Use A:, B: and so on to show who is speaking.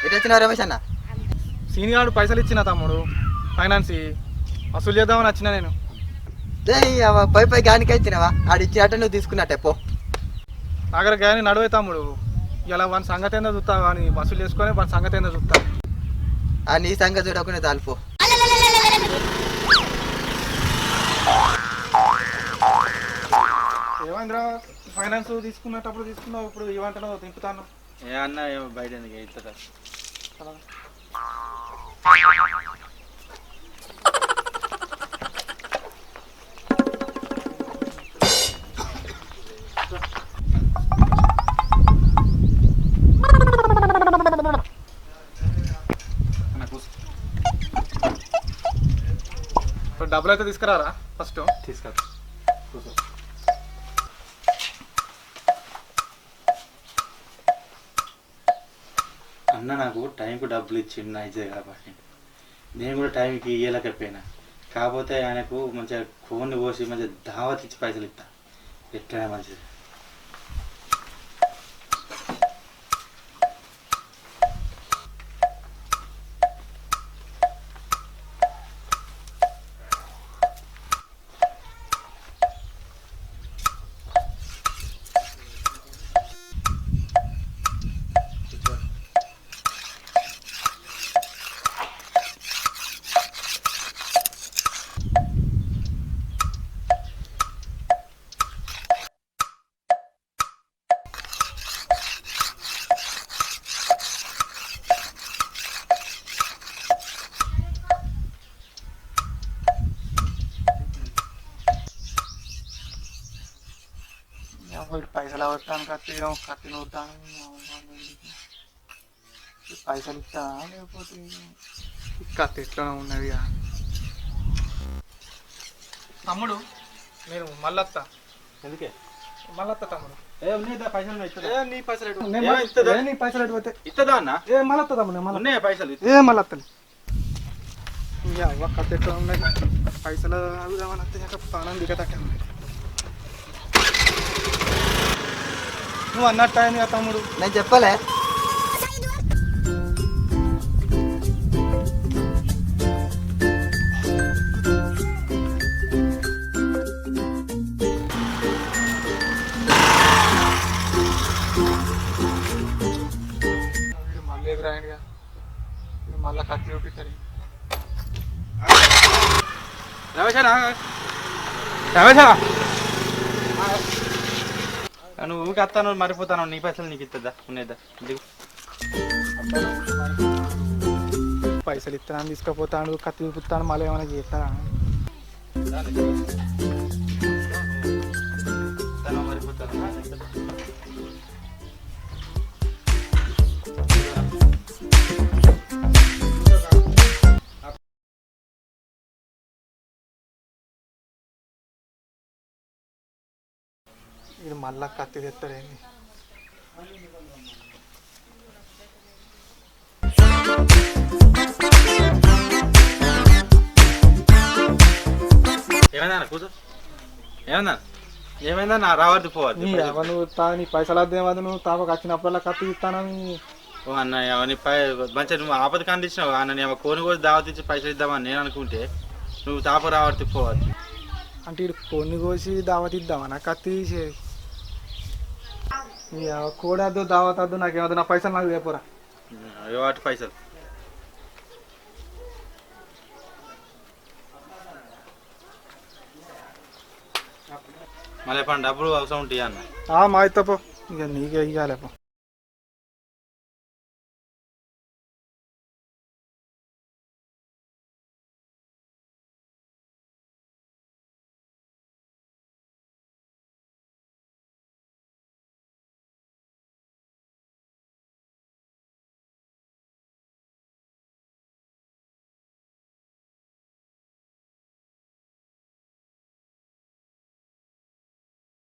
A: ఎటు వచ్చినావు రమేష్ అన్న?
B: సీనిగాడు పైసలు ఇచ్చిన తమ్ముడు ఫైనాన్స్ వసూలు చేద్దామని వచ్చిన నేను.
A: పై పై గానికి ఇచ్చినావా? ఆడు ఇచ్చినట్టు నువ్వు తీసుకున్నట్టే పో.
B: దగ్గర కానీ నడువే తమ్ముడు, ఇలా వాని సంగతి ఏందో చూస్తా, వాని వసూలు చేసుకొని వాని సంగతి ఏందో చూస్తా.
A: నీ సంగతి చూడకుండా తాలిపో.
B: ఏమైందిరా, ఫైనాన్స్ తీసుకున్నప్పుడు తీసుకున్నావు, ఇప్పుడు ఏమంటున్నావు? తింపుతాను
C: ఏ అన్న బయట ఎందుకు ఇస్తుందా?
B: డబ్బులు అయితే తీసుకురారా ఫస్ట్.
C: తీసుకురా అన్న, నాకు టైంకు డబ్బులు ఇచ్చిండు నా ఇచ్చే కాబట్టి నేను కూడా టైంకి ఇయ్యలేకపోయినా. కాకపోతే ఆయనకు మంచిగా ఫోన్ కోసి మంచిగా దావత్ ఇచ్చి పైసలు ఇస్తా, ఎట్లయినా మంచిది.
B: పైసలు వస్తాను కత్తి నూరుతాను, పైసలు ఇస్తా లేకపోతే కత్తి ఎట్లా ఉన్నది. తమ్ముడు నేను మళ్ళొస్తా.
C: ఎందుకే
B: మళ్ళొస్తా తమ్ముడు.
C: పైసలు
B: నీ పైసలు ఎటు పోతే
C: ఇస్తుందా అన్న?
B: మళ్ళొస్తా తమ్ముడు.
C: ఉన్నాయా పైసలు?
B: మళ్ళొస్తాను. కత్తి ఎట్లా ఉన్నది, పైసలు అడుగుదామని వస్తే ప్రాణం దిగతట్టే ఉన్నది. నువ్వు అన్నట్టు అయింది కదా తమ్ముడు,
A: నేను చెప్పలే.
B: మళ్ళీ ఎదురాయనుగా, మళ్ళీ కత్తి చూపిస్తారు.
C: రమేషా నువ్వు కత్తాను మరిపోతాను, నీ పైసలు నీకు ఇస్తుందా? ఉన్నదా?
B: పైసలు ఇస్తాను తీసుకుపోతాను, కత్తి చూపిస్తాను, మళ్ళీ ఏమైనా చేస్తాను. ఇది మళ్ళా కత్తి తెస్తాడేంది?
C: ఏమైందా కూర్చో, ఏమైందా? ఏమైందా? నా రావద్దు పోవద్దు.
B: నువ్వు నీ పైసలు అద్దేమది, నువ్వు తాపకు వచ్చినప్పుడల్లా కత్తి ఇస్తానని.
C: ఓ అన్న మంచిగా నువ్వు ఆపద కండిచ్చినావు అన్న. నేను కోని కోసి దావత్ ఇచ్చి పైసలు ఇద్దామని నేను అనుకుంటే నువ్వు తాపకు రావద్దు పోవద్దు
B: అంటే ఇటు కొన్ని కోసి దావత్ ఇద్దామా? కత్తి తీసేది కూడద్దు, దావత్ వద్దు, నాకేమద్దు, నా పైసలు నాకు లేపురా.
C: వాటి పైసలు మళ్ళీ డబ్బులు అవసరం ఉంటాయి అన్న.
B: మా ఇస్తపో, ఇక నీకే ఇవ్వాలేపో.